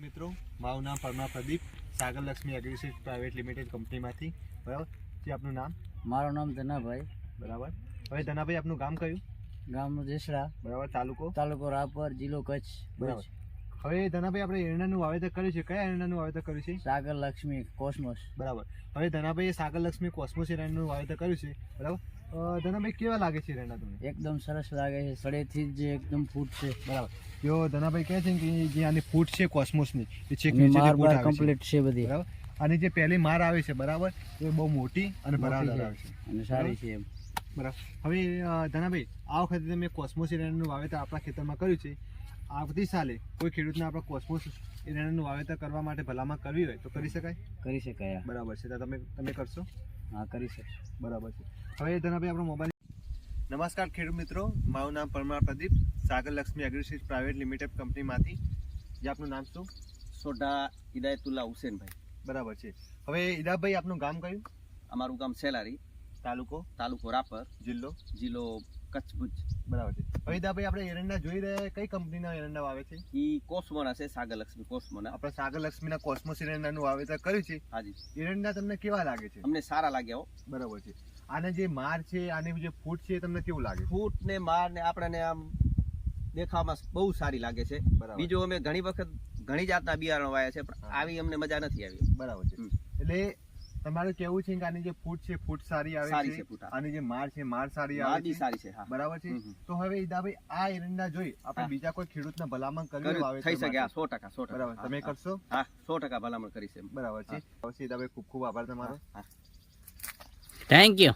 મિત્રો, મારું નામ પરમાર પ્રદીપ, સાગર લક્ષ્મી એગ્રીસીડ પ્રાઇવેટ લિમિટેડ કંપનીમાંથી. બરાબર છે. આપનું નામ? મારું નામ ધનાભાઈ. બરાબર. હવે ધનાભાઈ, આપનું ગામ કયું? ગામ જેસડા. બરાબર. તાલુકો રાપર, જિલ્લો કચ્છ. બરાબર. હવે ધનાભાઈ, આપણે એરંડાનું વાવેતર કર્યું છે. કયા એરંડાનું વાવેતર કર્યું છે? સાગર લક્ષ્મી કોસ્મોસ. બરાબર. હવે ધનાભાઈએ સાગર લક્ષ્મી કોસ્મોસ એરંડાનું વાવેતર કર્યું છે. બરાબર. ધનાભાઈ, કેવા લાગે છે એરંડા તમને? એકદમ સરસ લાગે છે, સડેથી જ એકદમ ફૂટ છે. બરાબર. જો ધનાભાઈ કહે છે કે જે આની ફૂટ છે કોસ્મોસની, એ છેક માર નીચેથી ફૂટ બાર આવે છે. કમ્પ્લીટ છે બધી. બરાબર. આની જે પહેલી માર આવે છે, બરાબર, એ બહુ મોટી અને ભરાવદાર આવે છે અને સારી છે એમ. બરાબર. હવે ધનાભાઈ, આ વખતે તમે કોસ્મોસ એરંડાનું વાવેતર આપણા ખેતરમાં કર્યું છે. આવતી સાલે કોઈ ખેડૂતને આપણા કોસ્મોસ એરંડાનું વાવેતર કરવા માટે ભલામણ કરવી હોય તો કરી શકાય? કરી શકાય. બરાબર છે. તો તમે કરશો? હા, કરી શકશો. બરાબર છે. હવે ધનાભાઈ, આપણો મોબાઈલ. નમસ્કાર ખેડૂત મિત્રો, મારું નામ પરમાર પ્રદીપ, સાગર લક્ષ્મી એગ્રીસીડ પ્રાઇવેટ લિમિટેડ કંપનીમાંથી. જે આપનું નામ શું? સોઢા ઇદાયતુલ્લા હુસેનભાઈ. બરાબર છે. હવે ઈદાભાઈ, આપનું ગામ કયું? અમારું ગામ સેલારી, તાલુકો રાપર, જિલ્લો કચ્છ ભુજ. બરાબર છે. હવે ઈદાભાઈ, આપણે એરંડા જોઈ રહ્યા, કઈ કંપનીના એરંડા વાવે છે? ઈ કોસ્મોના છે, સાગર લક્ષ્મી કોસ્મોના. આપણે સાગર લક્ષ્મીના કોસ્મોસ એરંડાનું વાવેતર કર્યું છે. હાજી, એરંડા તમને કેવા લાગે છે? અમને સારા લાગ્યા હો. બરાબર છે. આને જે માર છે, આની જે ફૂટ છે, એ તમને કેવું લાગે? ફૂટ ને માર ને આપણને આમ દેખાવામાં બહુ સારી લાગે છે. બરાબર. બીજું અમે ઘણી વખત ઘણી જાતના બિયારણ વાયા છે, પણ આવી અમને મજા નથી આવી. બરાબર છે. એટલે તમારું કેવું છે કે આની જે ફૂટ છે, ફૂટ સારી આવે સારી છે, છે ફૂટ. આની જે માર છે, માર સારી આવે માદી છે. સારી છે. હા, બરાબર છે. તો હવે ઈદાભાઈ, આ એરંડા જોઈ આપણે હા. બીજા કોઈ ખેડૂતને ભલામણ કરવી કર્યું, વાવેતર થઈ શકે. હા, માટે? 100%. બરાબર. તમે કરશો? હા, 100% ભલામણ કરી છે. બરાબર છે. અવશ્ય ઈદાભાઈ, ખૂબ ખૂબ આભાર તમારો. હા. Thank you.